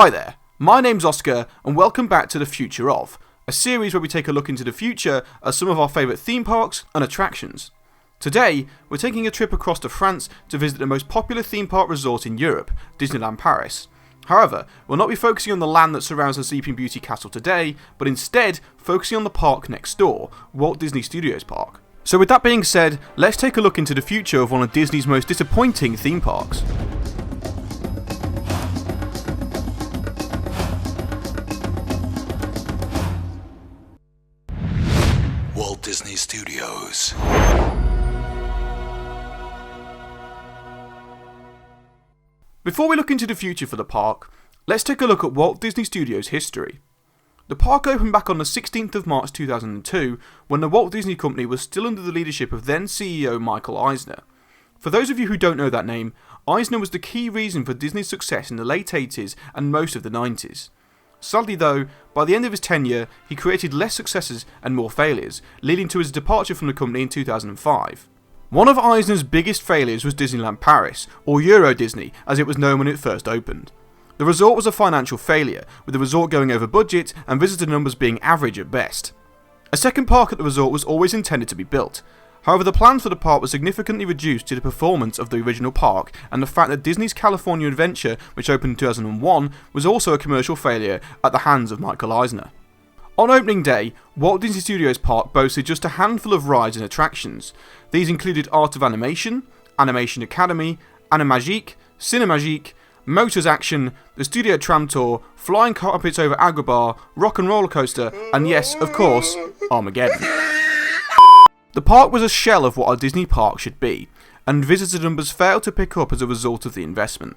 Hi there, my name's Oscar and welcome back to The Future Of, a series where we take a look into the future of some of our favourite theme parks and attractions. Today, we're taking a trip across to France to visit the most popular theme park resort in Europe, Disneyland Paris. However, we'll not be focusing on the land that surrounds the Sleeping Beauty castle today, but instead focusing on the park next door, Walt Disney Studios Park. So with that being said, let's take a look into the future of one of Disney's most disappointing theme parks. Walt Disney Studios. Before we look into the future for the park, let's take a look at Walt Disney Studios' history. The park opened back on the 16th of March 2002 when the Walt Disney Company was still under the leadership of then CEO Michael Eisner. For those of you who don't know that name, Eisner was the key reason for Disney's success in the late 80s and most of the 90s. Sadly though, by the end of his tenure, he created less successes and more failures, leading to his departure from the company in 2005. One of Eisner's biggest failures was Disneyland Paris, or Euro Disney as it was known when it first opened. The resort was a financial failure, with the resort going over budget and visitor numbers being average at best. A second park at the resort was always intended to be built. However, the plans for the park were significantly reduced to the performance of the original park and the fact that Disney's California Adventure, which opened in 2001, was also a commercial failure at the hands of Michael Eisner. On opening day, Walt Disney Studios Park boasted just a handful of rides and attractions. These included Art of Animation, Animation Academy, Animagique, Cinemagique, Motors Action, the Studio Tram Tour, Flying Carpets over Agrabah, Rock and Rollercoaster, and yes, of course, Armageddon. The park was a shell of what a Disney park should be, and visitor numbers failed to pick up as a result of the investment.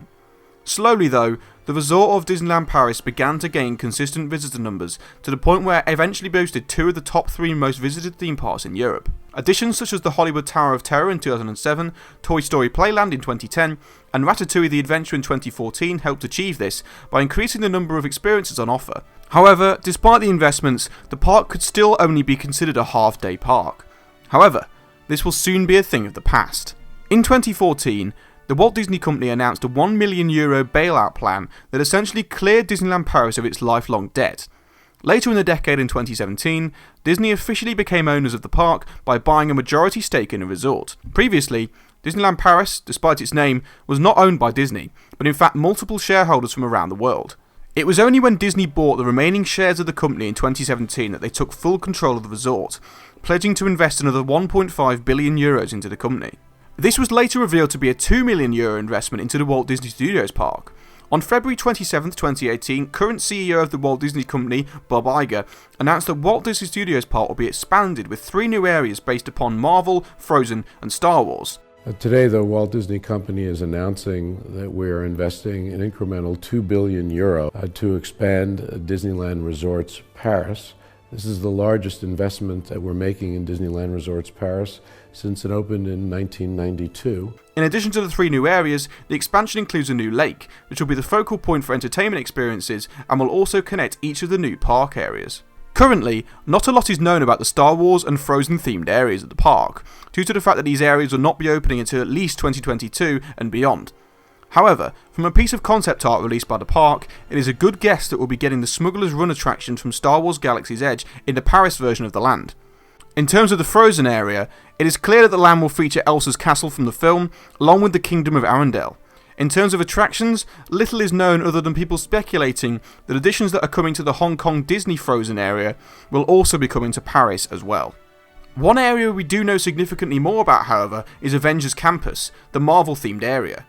Slowly though, the resort of Disneyland Paris began to gain consistent visitor numbers to the point where it eventually boasted two of the top three most visited theme parks in Europe. Additions such as the Hollywood Tower of Terror in 2007, Toy Story Playland in 2010, and Ratatouille the Adventure in 2014 helped achieve this by increasing the number of experiences on offer. However, despite the investments, the park could still only be considered a half-day park. However, this will soon be a thing of the past. In 2014, the Walt Disney Company announced a €1 million bailout plan that essentially cleared Disneyland Paris of its lifelong debt. Later in the decade in 2017, Disney officially became owners of the park by buying a majority stake in the resort. Previously, Disneyland Paris, despite its name, was not owned by Disney, but in fact multiple shareholders from around the world. It was only when Disney bought the remaining shares of the company in 2017 that they took full control of the resort, pledging to invest another €1.5 billion into the company. This was later revealed to be a €2 million investment into the Walt Disney Studios Park. On February 27, 2018, current CEO of the Walt Disney Company, Bob Iger, announced that Walt Disney Studios Park will be expanded with 3 new areas based upon Marvel, Frozen and Star Wars. Today, the Walt Disney Company is announcing that we are investing an incremental €2 billion to expand Disneyland Resorts Paris. This is the largest investment that we're making in Disneyland Resorts Paris since it opened in 1992. In addition to the 3 new areas, the expansion includes a new lake, which will be the focal point for entertainment experiences and will also connect each of the new park areas. Currently, not a lot is known about the Star Wars and Frozen themed areas at the park, due to the fact that these areas will not be opening until at least 2022 and beyond. However, from a piece of concept art released by the park, it is a good guess that we'll be getting the Smuggler's Run attraction from Star Wars Galaxy's Edge in the Paris version of the land. In terms of the Frozen area, it is clear that the land will feature Elsa's castle from the film, along with the Kingdom of Arendelle. In terms of attractions, little is known other than people speculating that additions that are coming to the Hong Kong Disney Frozen area will also be coming to Paris as well. One area we do know significantly more about, however, is Avengers Campus, the Marvel-themed area.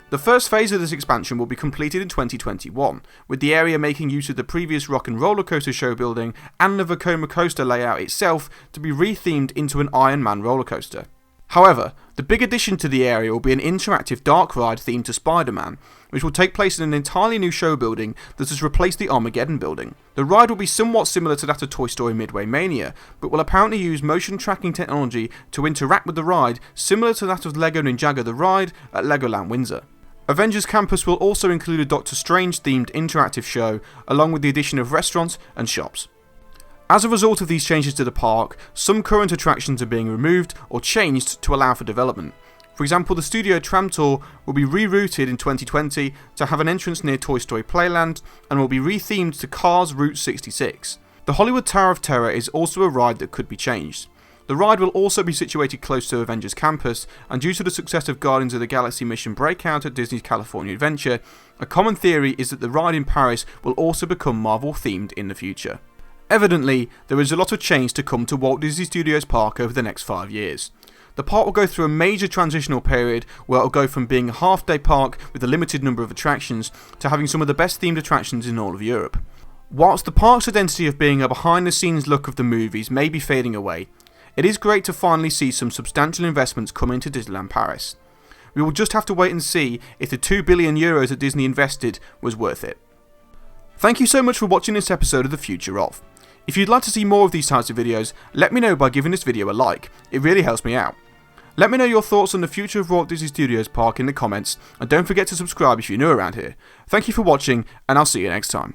The first phase of this expansion will be completed in 2021, with the area making use of the previous Rock and Rollercoaster show building and the Vekoma coaster layout itself to be rethemed into an Iron Man Rollercoaster. However, the big addition to the area will be an interactive dark ride themed to Spider-Man, which will take place in an entirely new show building that has replaced the Armageddon building. The ride will be somewhat similar to that of Toy Story Midway Mania, but will apparently use motion tracking technology to interact with the ride, similar to that of Lego Ninjago The Ride at Legoland Windsor. Avengers Campus will also include a Doctor Strange themed interactive show, along with the addition of restaurants and shops. As a result of these changes to the park, some current attractions are being removed or changed to allow for development. For For example, the Studio Tram Tour will be rerouted in 2020 to have an entrance near Toy Story Playland and will be rethemed to Cars Route 66. The Hollywood Tower of Terror is also a ride that could be changed. The ride will also be situated close to Avengers Campus, and due to the success of Guardians of the Galaxy Mission Breakout at Disney's California Adventure, a common theory is that the ride in Paris will also become Marvel themed in the future. Evidently, there is a lot of change to come to Walt Disney Studios Park over the next 5 years. The park will go through a major transitional period where it will go from being a half-day park with a limited number of attractions to having some of the best themed attractions in all of Europe. Whilst the park's identity of being a behind-the-scenes look of the movies may be fading away, it is great to finally see some substantial investments come into Disneyland Paris. We will just have to wait and see if the €2 billion that Disney invested was worth it. Thank you so much for watching this episode of The Future Of. If you'd like to see more of these types of videos, let me know by giving this video a like. It really helps me out. Let me know your thoughts on the future of Walt Disney Studios Park in the comments, and don't forget to subscribe if you're new around here. Thank you for watching, and I'll see you next time.